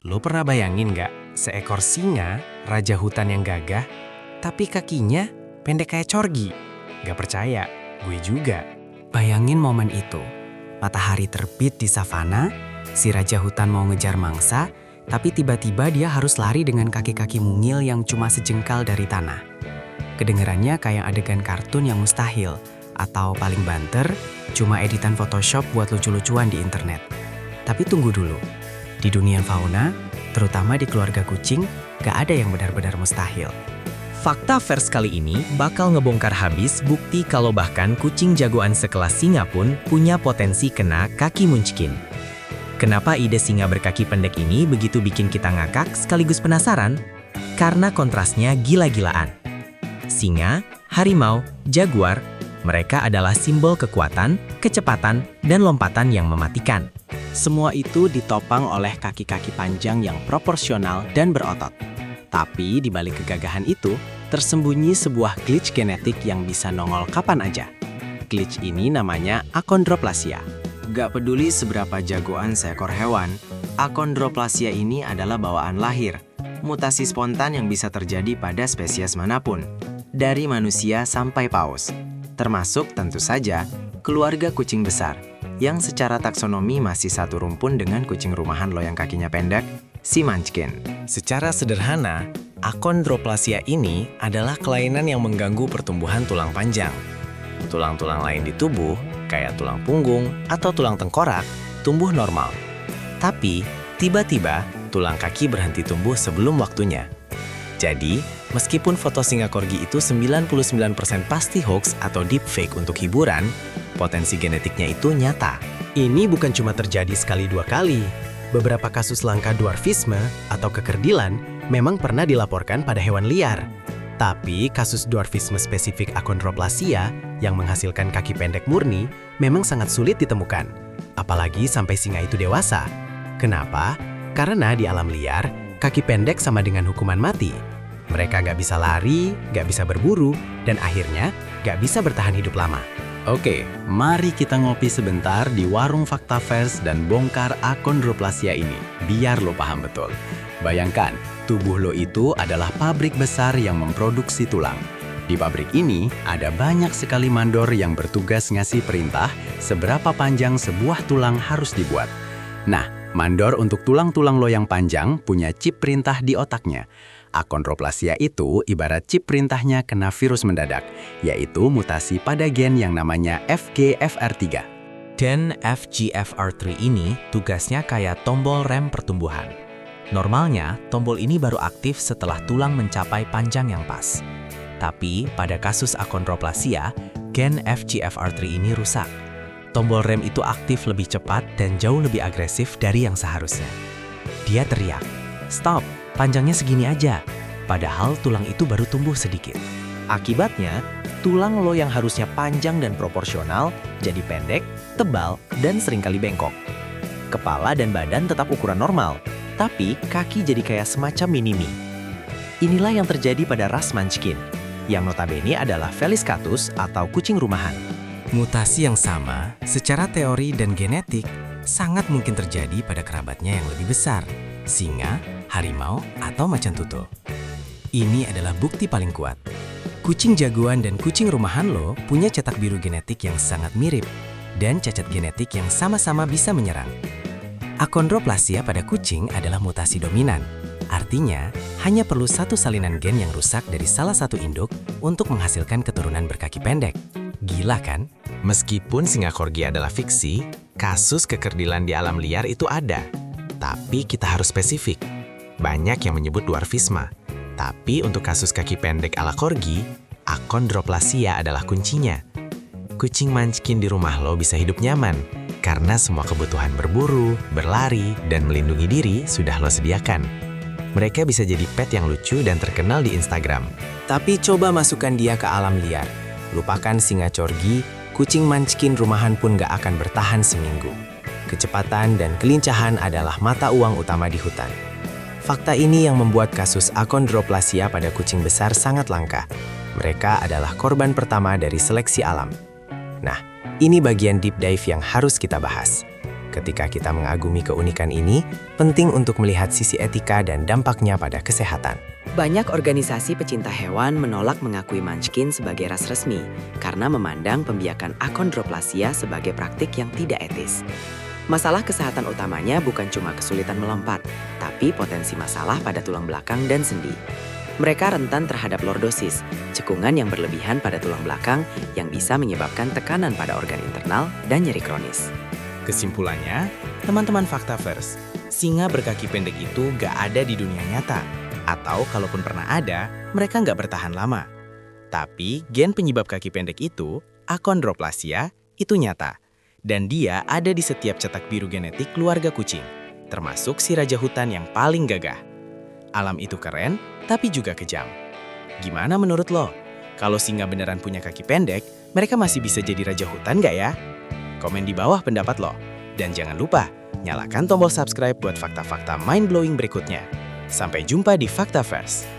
Lo pernah bayangin nggak seekor singa, raja hutan yang gagah, tapi kakinya pendek kayak corgi? Gak percaya, gue juga. Bayangin momen itu. Matahari terbit di savana, si raja hutan mau ngejar mangsa, tapi tiba-tiba dia harus lari dengan kaki-kaki mungil yang cuma sejengkal dari tanah. Kedengerannya kayak adegan kartun yang mustahil, atau paling banter, cuma editan Photoshop buat lucu-lucuan di internet. Tapi tunggu dulu. Di dunia fauna, terutama di keluarga kucing, gak ada yang benar-benar mustahil. Fakta Vers kali ini bakal ngebongkar habis bukti kalau bahkan kucing jagoan sekelas singa pun punya potensi kena kaki munchkin. Kenapa ide singa berkaki pendek ini begitu bikin kita ngakak sekaligus penasaran? Karena kontrasnya gila-gilaan. Singa, harimau, jaguar, mereka adalah simbol kekuatan, kecepatan, dan lompatan yang mematikan. Semua itu ditopang oleh kaki-kaki panjang yang proporsional dan berotot. Tapi di balik kegagahan itu, tersembunyi sebuah glitch genetik yang bisa nongol kapan aja. Glitch ini namanya achondroplasia. Gak peduli seberapa jagoan seekor hewan, achondroplasia ini adalah bawaan lahir. Mutasi spontan yang bisa terjadi pada spesies manapun, dari manusia sampai paus. Termasuk tentu saja keluarga kucing besar, yang secara taksonomi masih satu rumpun dengan kucing rumahan lo yang kakinya pendek, si Munchkin. Secara sederhana, achondroplasia ini adalah kelainan yang mengganggu pertumbuhan tulang panjang. Tulang-tulang lain di tubuh, kayak tulang punggung atau tulang tengkorak, tumbuh normal. Tapi, tiba-tiba, tulang kaki berhenti tumbuh sebelum waktunya. Jadi, meskipun foto singa corgi itu 99% pasti hoax atau deepfake untuk hiburan, potensi genetiknya itu nyata. Ini bukan cuma terjadi sekali dua kali. Beberapa kasus langka dwarfisme atau kekerdilan memang pernah dilaporkan pada hewan liar. Tapi kasus dwarfisme spesifik achondroplasia yang menghasilkan kaki pendek murni memang sangat sulit ditemukan. Apalagi sampai singa itu dewasa. Kenapa? Karena di alam liar, kaki pendek sama dengan hukuman mati. Mereka gak bisa lari, gak bisa berburu, dan akhirnya gak bisa bertahan hidup lama. Oke, mari kita ngopi sebentar di warung Fakta Vers dan bongkar achondroplasia ini, biar lo paham betul. Bayangkan, tubuh lo itu adalah pabrik besar yang memproduksi tulang. Di pabrik ini, ada banyak sekali mandor yang bertugas ngasih perintah seberapa panjang sebuah tulang harus dibuat. Nah, mandor untuk tulang-tulang lo yang panjang punya chip perintah di otaknya. Achondroplasia itu ibarat chip perintahnya kena virus mendadak, yaitu mutasi pada gen yang namanya FGFR3. Dan FGFR3 ini tugasnya kayak tombol rem pertumbuhan. Normalnya, tombol ini baru aktif setelah tulang mencapai panjang yang pas. Tapi, pada kasus achondroplasia, gen FGFR3 ini rusak. Tombol rem itu aktif lebih cepat dan jauh lebih agresif dari yang seharusnya. Dia teriak, "Stop, panjangnya segini aja." Padahal tulang itu baru tumbuh sedikit. Akibatnya, tulang lo yang harusnya panjang dan proporsional jadi pendek, tebal, dan seringkali bengkok. Kepala dan badan tetap ukuran normal, tapi kaki jadi kayak semacam mini-me. Inilah yang terjadi pada ras Munchkin, yang notabene adalah Felis catus atau kucing rumahan. Mutasi yang sama, secara teori dan genetik, sangat mungkin terjadi pada kerabatnya yang lebih besar, singa, harimau, atau macan tutul. Ini adalah bukti paling kuat. Kucing jagoan dan kucing rumahan lo punya cetak biru genetik yang sangat mirip, dan cacat genetik yang sama-sama bisa menyerang. Achondroplasia pada kucing adalah mutasi dominan. Artinya, hanya perlu satu salinan gen yang rusak dari salah satu induk untuk menghasilkan keturunan berkaki pendek. Gila kan? Meskipun singa corgi adalah fiksi, kasus kekerdilan di alam liar itu ada. Tapi kita harus spesifik. Banyak yang menyebut dwarfisme. Tapi untuk kasus kaki pendek ala corgi, achondroplasia adalah kuncinya. Kucing Munchkin di rumah lo bisa hidup nyaman, karena semua kebutuhan berburu, berlari, dan melindungi diri sudah lo sediakan. Mereka bisa jadi pet yang lucu dan terkenal di Instagram. Tapi coba masukkan dia ke alam liar. Lupakan singa corgi, kucing Munchkin rumahan pun gak akan bertahan seminggu. Kecepatan dan kelincahan adalah mata uang utama di hutan. Fakta ini yang membuat kasus achondroplasia pada kucing besar sangat langka. Mereka adalah korban pertama dari seleksi alam. Nah, ini bagian deep dive yang harus kita bahas. Ketika kita mengagumi keunikan ini, penting untuk melihat sisi etika dan dampaknya pada kesehatan. Banyak organisasi pecinta hewan menolak mengakui Munchkin sebagai ras resmi karena memandang pembiakan akondroplasia sebagai praktik yang tidak etis. Masalah kesehatan utamanya bukan cuma kesulitan melompat, tapi potensi masalah pada tulang belakang dan sendi. Mereka rentan terhadap lordosis, cekungan yang berlebihan pada tulang belakang yang bisa menyebabkan tekanan pada organ internal dan nyeri kronis. Kesimpulannya, teman-teman Faktaverse, singa berkaki pendek itu gak ada di dunia nyata. Atau kalaupun pernah ada, mereka nggak bertahan lama. Tapi gen penyebab kaki pendek itu, akondroplasia, itu nyata. Dan dia ada di setiap cetak biru genetik keluarga kucing, termasuk si raja hutan yang paling gagah. Alam itu keren, tapi juga kejam. Gimana menurut lo? Kalau singa beneran punya kaki pendek, mereka masih bisa jadi raja hutan nggak ya? Komen di bawah pendapat lo. Dan jangan lupa, nyalakan tombol subscribe buat fakta-fakta mind-blowing berikutnya. Sampai jumpa di Faktaverse.